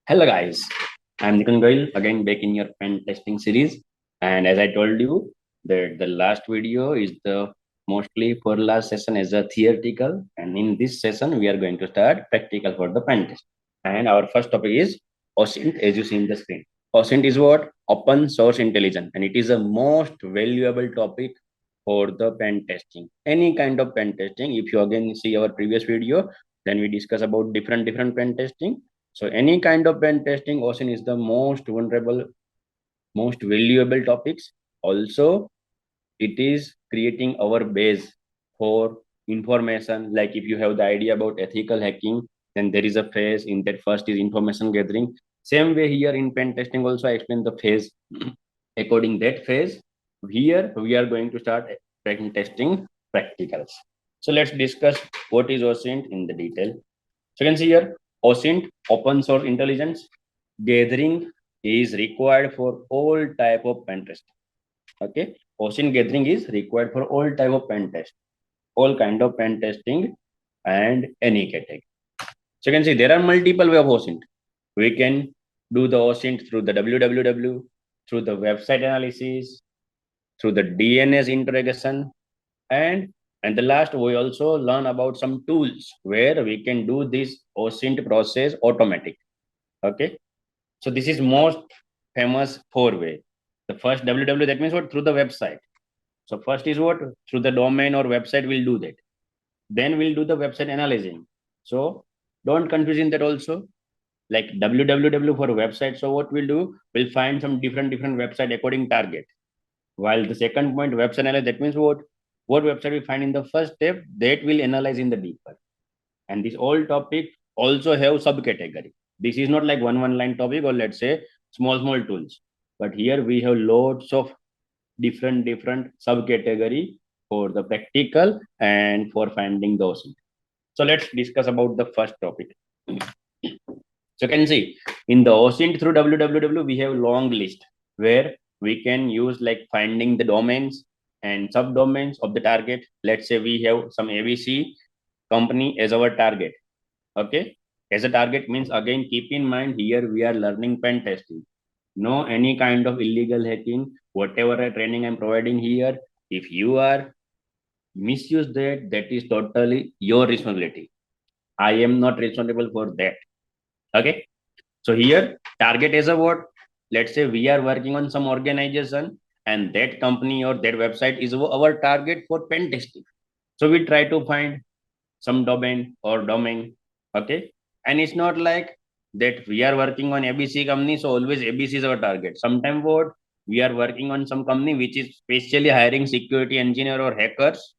Hello guys, I'm Nikunj Goyal again back in your pen testing series. And as I told you that the last video is the mostly for last session as a theoretical, and in this session we are going to start practical for the pen test. And our first topic is OSINT, as you see in the screen. OSINT is what? Open source intelligence, and it is a most valuable topic for the pen testing. Any kind of pen testing. If you again see our previous video, then we discuss about different pen testing. So any kind of pen testing, OSINT is the most vulnerable, most valuable topics. Also, it is creating our base for information. Like if you have the idea about ethical hacking, then there is a phase. In that first is information gathering. Same way here in pen testing also I explain the phase. According that phase, here we are going to start pen testing practicals. So let's discuss what is OSINT in the detail. So you can see here, OSINT, open source intelligence gathering is required for all type of pen test. Okay, OSINT gathering is required for all type of pen test, all kind of pen testing and any category. So you can see there are multiple way of OSINT. We can do the OSINT through the www, through the website analysis, through the DNS interrogation, and the last, we also learn about some tools where we can do this OSINT process automatic. Okay. So this is most famous four way. The first www, that means what? Through the website. So first is what? Through the domain or website, we'll do that. Then we'll do the website analyzing. So don't confuse in that also. Like www for website. So what we'll do? We'll find some different website according target. While the second point, website analysis, that means what? What website we find in the first step, that will analyze in the deeper. And this all topic also have subcategory. This is not like one line topic, or let's say small tools. But here we have lots of different subcategory for the practical and for finding those. So let's discuss about the first topic. So you can see in the OSINT through www, we have long list where we can use like finding the domains and subdomains of the target. Let's say we have some ABC company as our target. Okay, as a target means, again keep in mind here we are learning pen testing. No any kind of illegal hacking. Whatever training I'm providing here, if you are misuse that, that is totally your responsibility. I am not responsible for that. Okay, so here target is a what? Let's say we are working on some organization and that company or that website is our target for pen testing. So we try to find some domain or domain. Okay, and it's not like that we are working on ABC company, so always ABC is our target. Sometimes what? We are working on some company which is specially hiring security engineer or hackers.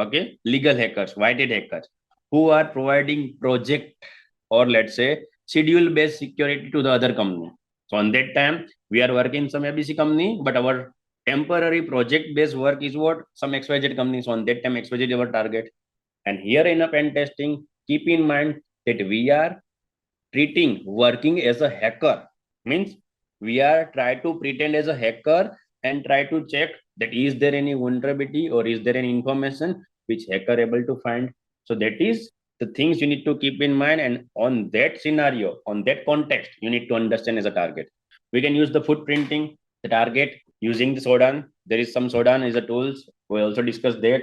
Okay, legal hackers, white hat hackers, who are providing project or let's say schedule based security to the other company. So on that time we are working some ABC company, but our temporary project based work is what? Some XYZ company. So on that time XYZ is our target. And here in a pen testing, keep in mind that we are treating working as a hacker. Means we are try to pretend as a hacker and try to check that is there any vulnerability or is there any information which hacker able to find. So that is the things you need to keep in mind, and on that scenario, on that context, you need to understand as a target. We can use the footprinting, the target using the Sodan. There is some Sodan is a tools. We also discussed that.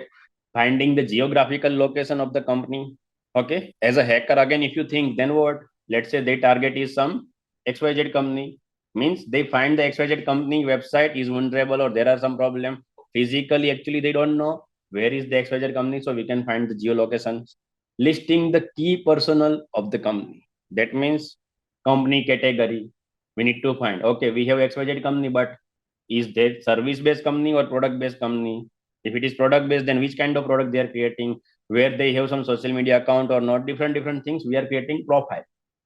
Finding the geographical location of the company. Okay, as a hacker, again, if you think, then what? Let's say their target is some XYZ company. Means they find the XYZ company website is vulnerable or there are some problem. Physically, actually, they don't know where is the XYZ company, so we can find the geolocation. Listing the key personnel of the company. That means company category. We need to find, okay, we have XYZ company, but is there service-based company or product-based company? If it is product-based, then which kind of product they are creating, where they have some social media account or not, different things. We are creating profile.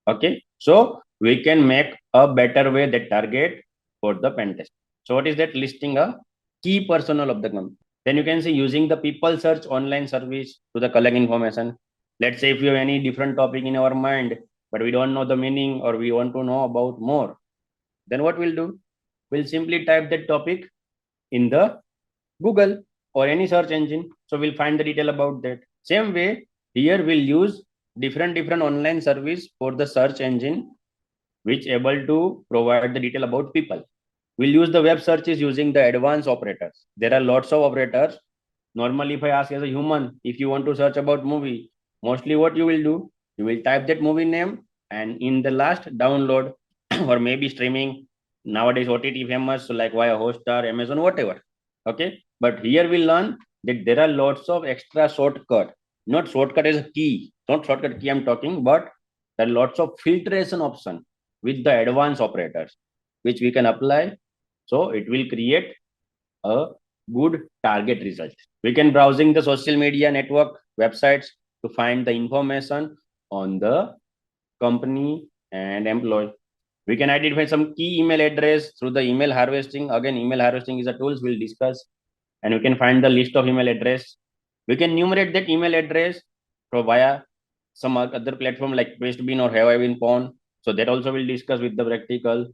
Okay, so we can make a better way that target for the pen test. So what is that? Listing a key personnel of the company. Then you can see using the people search online service to the collect information. Let's say if you have any different topic in our mind, but we don't know the meaning or we want to know about more, then what we'll do? We'll simply type that topic in the Google or any search engine. So we'll find the detail about that. Same way, here we'll use different online service for the search engine which able to provide the detail about people. We'll use the web searches using the advanced operators. There are lots of operators. Normally, if I ask as a human, if you want to search about movie, mostly what you will do, you will type that movie name and in the last download or maybe streaming. Nowadays, OTT famous, so like via Hotstar, Amazon, whatever. Okay. But here we learn that there are lots of extra shortcut. Not shortcut as a key, not shortcut key I'm talking, but there are lots of filtration option with the advanced operators, which we can apply. So it will create a good target result. We can browsing the social media network websites to find the information on the company and employee. We can identify some key email address through the email harvesting. Again, email harvesting is a tools we'll discuss, and we can find the list of email address. We can enumerate that email address via some other platform like Pastebin or Have I Been Pwn. So that also we'll discuss with the practical.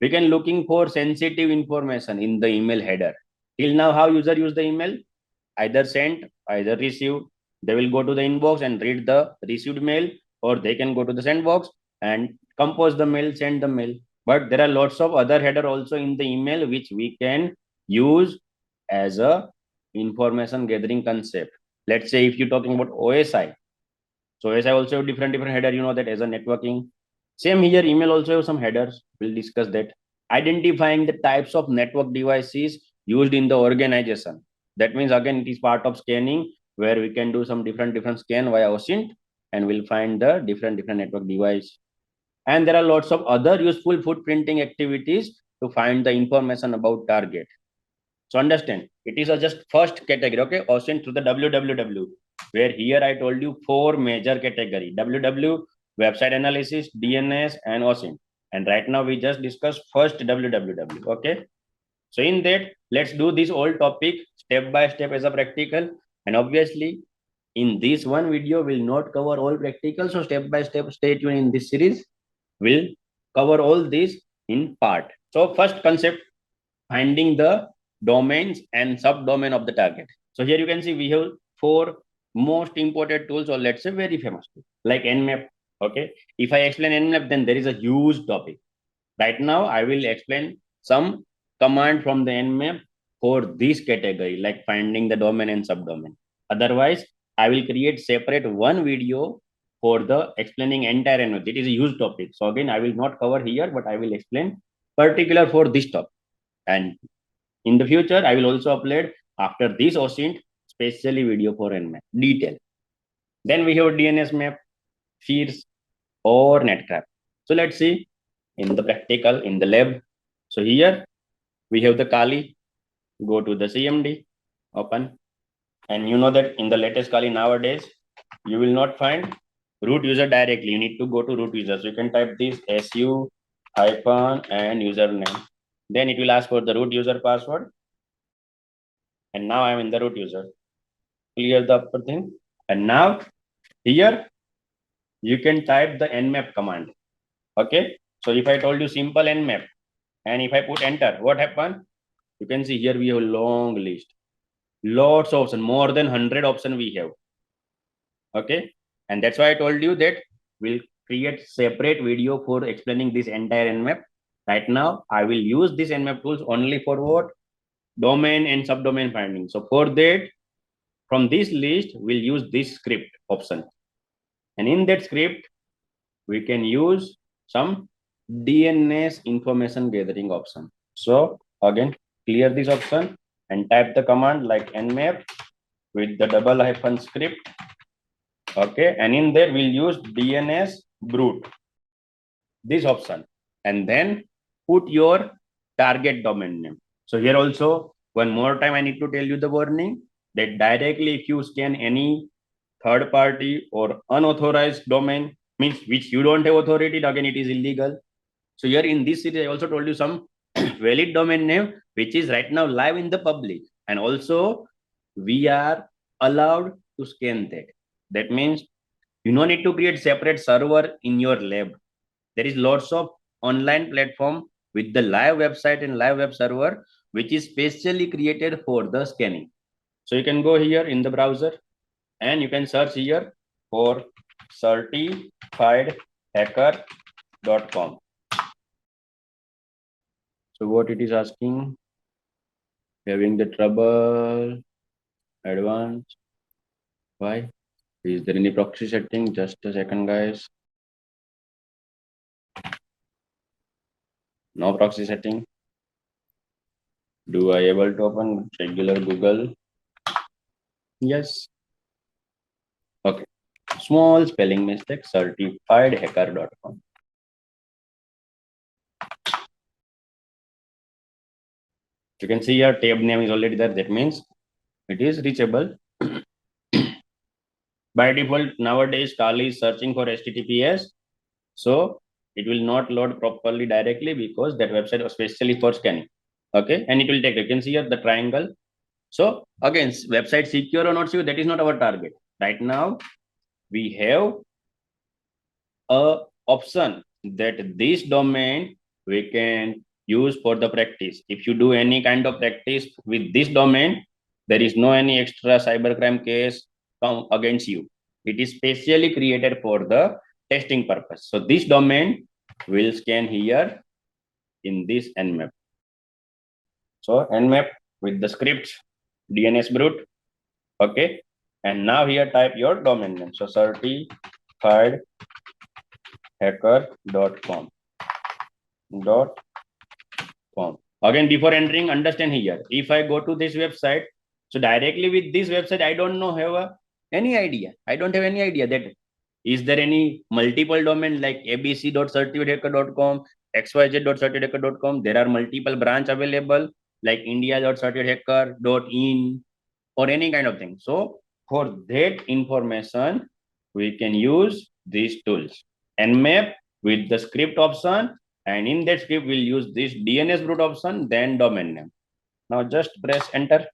We can looking for sensitive information in the email header. Till now, how user use the email? Either sent, either received. They will go to the inbox and read the received mail, or they can go to the send box and compose the mail, send the mail. But there are lots of other header also in the email which we can use as a information gathering concept. Let's say if you're talking about OSI, so OSI also have different header. You know that as a networking. Same here, email also have some headers. We'll discuss that. Identifying the types of network devices used in the organization. That means again it is part of scanning where we can do some different scan via OSINT and we'll find the different network device. And there are lots of other useful footprinting activities to find the information about target. So understand, it is a just first category, okay? OSINT to the www, where here I told you 4 major category: www, website analysis, DNS, and OSINT. And right now we just discussed first www, okay? So in that, let's do this whole topic step by step as a practical. And obviously, in this one video, we'll not cover all practical. So step by step, stay tuned in this series. We'll cover all this in part. So first concept, finding the domains and subdomain of the target. So here you can see we have 4 most important tools, or let's say very famous tools, like Nmap. Okay. If I explain Nmap, then there is a huge topic. Right now, I will explain some command from the Nmap for this category, like finding the domain and subdomain. Otherwise, I will create separate one video for the explaining entire Nmap. It is a huge topic. So again, I will not cover here, but I will explain particular for this topic. And in the future, I will also upload after this OSINT specially video for Nmap detail. Then we have DNS map, Shears, or Netcraft. So let's see in the practical in the lab. So here we have the Kali. Go to the CMD, open, and you know that in the latest Kali nowadays, you will not find root user directly. You need to go to root user. So you can type this SU hyphen and username. Then it will ask for the root user password. And now I'm in the root user. Clear the upper thing. And now here you can type the nmap command. Okay. So if I told you simple nmap and if I put enter, what happened? You can see here we have a long list. Lots of options, more than 100 options we have. Okay. And that's why I told you that we'll create separate video for explaining this entire nmap. Right now, I will use this nmap tools only for what? Domain and subdomain finding. So for that, from this list, we'll use this script option. And in that script, we can use some DNS information gathering option. So again, clear this option and type the command like nmap with the double hyphen script. Okay. And in there, we'll use DNS brute, this option. And then put your target domain name. So here also, one more time, I need to tell you the warning that directly if you scan any third party or unauthorized domain, means which you don't have authority, again, it is illegal. So here in this series, I also told you some valid domain name, which is right now live in the public. And also we are allowed to scan that. That means you don't need to create separate server in your lab. There is lots of online platform with the live website and live web server, which is specially created for the scanning. So you can go here in the browser and you can search here for certifiedhacker.com. So what it is asking, having the trouble, advanced, why? Is there any proxy setting? Just a second, guys. No proxy setting. Do I able to open regular Google? Yes. Okay. Small spelling mistake, certifiedhacker.com. You can see your tab name is already there. That means it is reachable. By default, nowadays, Kali is searching for HTTPS. So it will not load properly directly because that website was specially for scanning. Okay. And it will take, you can see here the triangle. So again, website secure or not secure, that is not our target. Right now, we have a option that this domain we can use for the practice. If you do any kind of practice with this domain, there is no any extra cybercrime case come against you. It is specially created for the testing purpose. So this domain will scan here in this Nmap. So Nmap with the script DNS brute. Okay. And now here type your domain name. So certifiedhacker.com. Again, before entering, understand here. If I go to this website, so directly with this website, I don't know any idea. I don't have any idea that is there any multiple domain like abc.certifiedhacker.com, xyz.certifiedhacker.com. There are multiple branch available like india.certifiedhacker.in or any kind of thing. So for that information, we can use these tools. Nmap with the script option, and in that script, we'll use this DNS root option, then domain name. Now just press enter.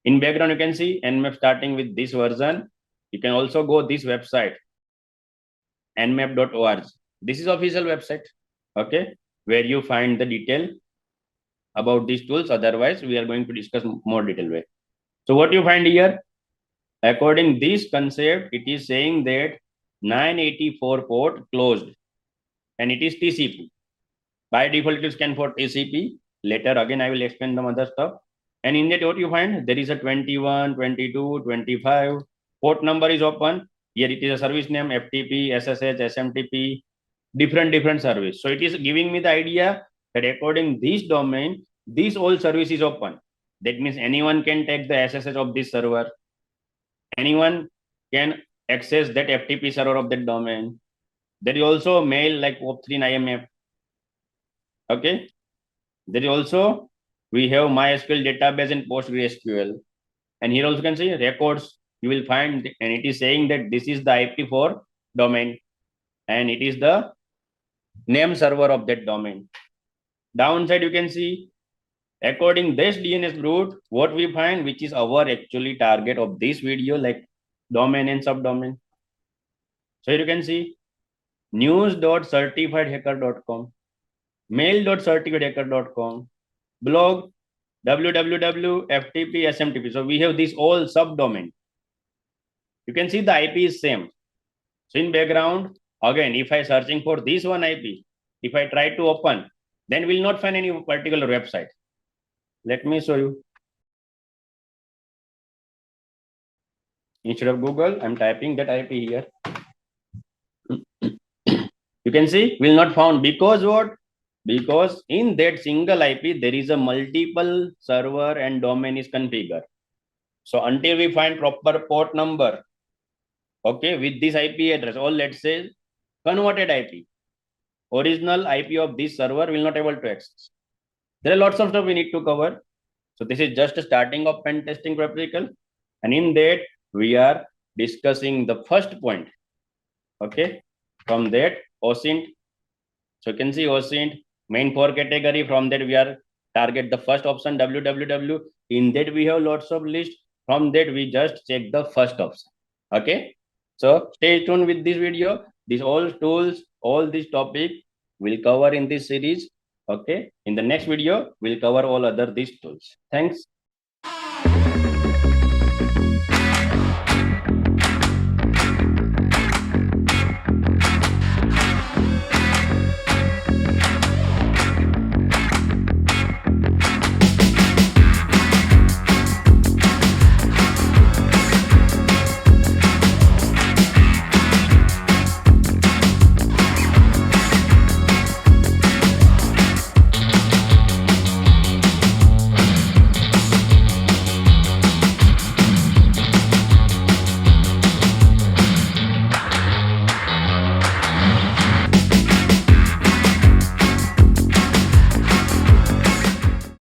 In background, you can see Nmap starting with this version. You can also go this website, nmap.org. This is official website, okay, where you find the detail about these tools. Otherwise, we are going to discuss more detail way. So what you find here, according this concept, it is saying that 984 port closed and it is TCP. By default, it is scan for TCP. Later, again, I will explain some other stuff. And in that, what you find, there is a 21, 22, 25. Port number is open. Here it is a service name, FTP, SSH, SMTP, different service. So it is giving me the idea that according this domain, this whole service is open. That means anyone can take the SSH of this server. Anyone can access that FTP server of that domain. There is also mail like POP3 and IMAP. Okay. There is also, we have MySQL database and PostgreSQL. And here also you can see records you will find, and it is saying that this is the IP for domain and it is the name server of that domain. Downside, you can see, according this DNS route, what we find, which is our actually target of this video, like domain and subdomain. So here you can see news.certifiedhacker.com, mail.certifiedhacker.com, blog www.ftp smtp. So we have this all subdomain. You can see the IP is same. So in background, again, if I searching for this one IP, if I try to open, then we'll not find any particular website. Let me show you. Instead of Google, I'm typing that IP here. You can see will not found because what? Because in that single IP, there is a multiple server and domain is configured. So until we find proper port number, okay, with this IP address, or let's say converted IP, original IP of this server will not able to access. There are lots of stuff we need to cover. So this is just a starting of pen testing practical. And in that, we are discussing the first point. Okay, from that, OSINT. So you can see OSINT, main 4 category. From that, we are target the first option, www. In that, we have lots of list. From that, we just check the first option. Okay, so stay tuned with this video. These all tools, all this topic will cover in this series. Okay, in the next video, we'll cover all other these tools. Thanks.